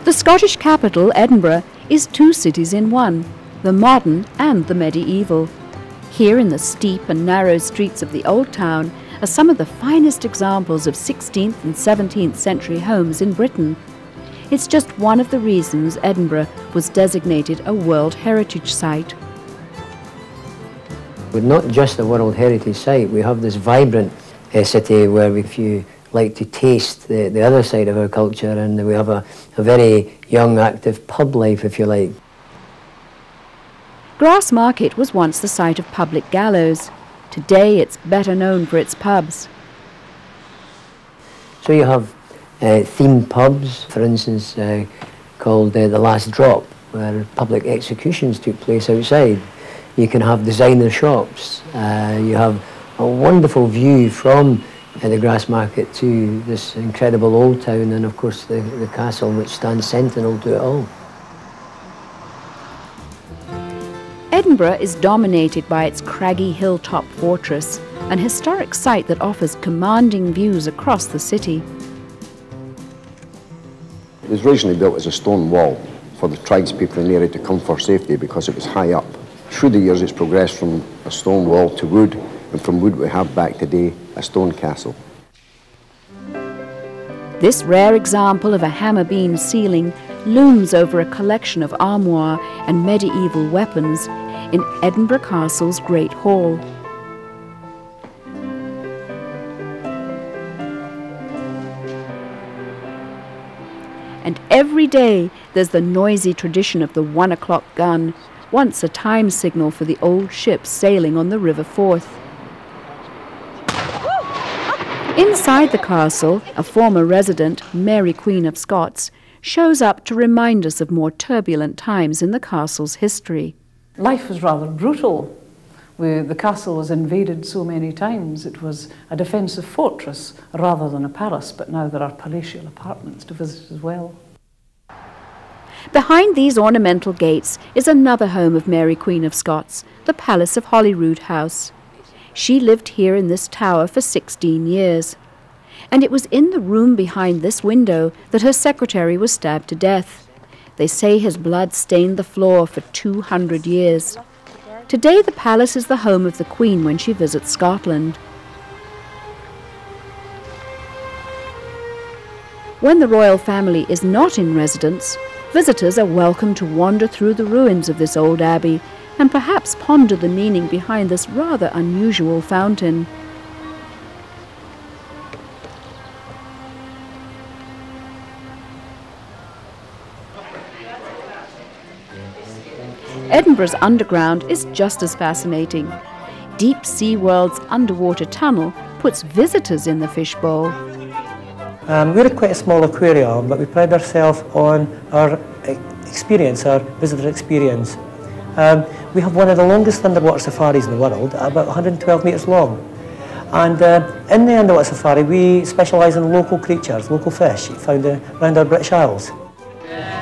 The Scottish capital, Edinburgh, is two cities in one, the modern and the medieval. Here in the steep and narrow streets of the Old Town are some of the finest examples of 16th and 17th century homes in Britain. It's just one of the reasons Edinburgh was designated a World Heritage Site. We're not just a World Heritage Site, we have this vibrant city where if you like to taste the other side of our culture, and we have a very young, active pub life, if you like. Grassmarket was once the site of public gallows. Today it's better known for its pubs. So you have themed pubs, for instance, called The Last Drop, where public executions took place outside. You can have designer shops. You have a wonderful view from the Grassmarket to this incredible old town, and of course the castle which stands sentinel to it all. Edinburgh is dominated by its craggy hilltop fortress, an historic site that offers commanding views across the city. It was originally built as a stone wall for the tradespeople in the area to come for safety because it was high up. Through the years it's progressed from a stone wall to wood, and from wood we have back today a stone castle. This rare example of a hammer beam ceiling looms over a collection of armoire and medieval weapons in Edinburgh Castle's Great Hall. And every day there's the noisy tradition of the 1 o'clock gun, once a time signal for the old ships sailing on the River Forth. Inside the castle, a former resident, Mary Queen of Scots, shows up to remind us of more turbulent times in the castle's history. Life was rather brutal. The castle was invaded so many times. It was a defensive fortress rather than a palace, but now there are palatial apartments to visit as well. Behind these ornamental gates is another home of Mary Queen of Scots, the Palace of Holyrood House. She lived here in this tower for 16 years. And it was in the room behind this window that her secretary was stabbed to death. They say his blood stained the floor for 200 years. Today the palace is the home of the Queen when she visits Scotland. When the royal family is not in residence, visitors are welcome to wander through the ruins of this old abbey and perhaps ponder the meaning behind this rather unusual fountain. Edinburgh's underground is just as fascinating. Deep Sea World's underwater tunnel puts visitors in the fishbowl. We're quite a small aquarium, but we pride ourselves on our experience, our visitor experience. We have one of the longest underwater safaris in the world, about 112 metres long. And in the underwater safari, we specialise in local creatures, local fish found around our British Isles.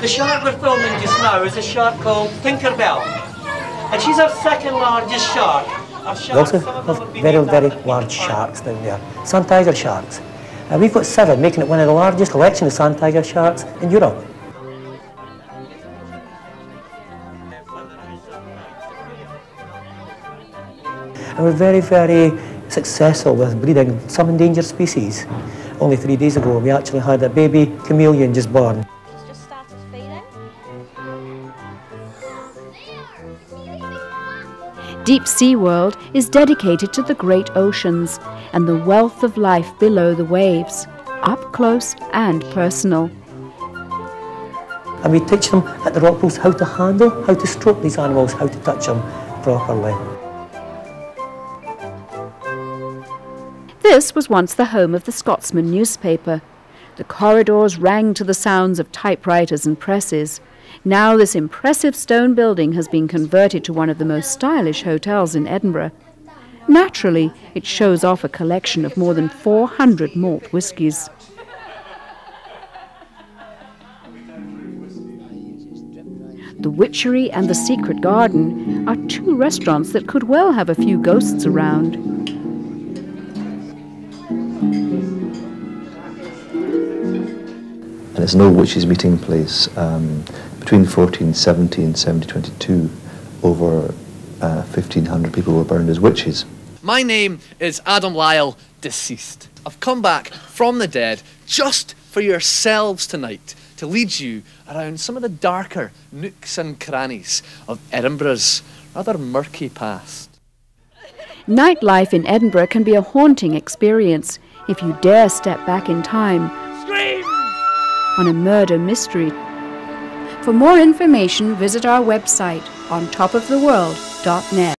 The shark we're filming just now is a shark called Tinkerbell, and she's our second largest shark. We also have very, very large sharks down there, sand tiger sharks. We've got 7, making it one of the largest collections of sand tiger sharks in Europe. And we're very, very successful with breeding some endangered species. Only 3 days ago we actually had a baby chameleon just born. Deep Sea World is dedicated to the great oceans and the wealth of life below the waves, up close and personal. And we teach them at the rock pools how to handle, how to stroke these animals, how to touch them properly. This was once the home of the Scotsman newspaper. The corridors rang to the sounds of typewriters and presses. Now this impressive stone building has been converted to one of the most stylish hotels in Edinburgh. Naturally, it shows off a collection of more than 400 malt whiskies. The Witchery and the Secret Garden are 2 restaurants that could well have a few ghosts around. And It's an old witches' meeting place. Between 1470 and 1722, over 1,500 people were burned as witches. My name is Adam Lyle, deceased. I've come back from the dead just for yourselves tonight to lead you around some of the darker nooks and crannies of Edinburgh's rather murky past. Nightlife in Edinburgh can be a haunting experience if you dare step back in time. Scream! On a murder mystery. For more information, visit our website on topoftheworld.net.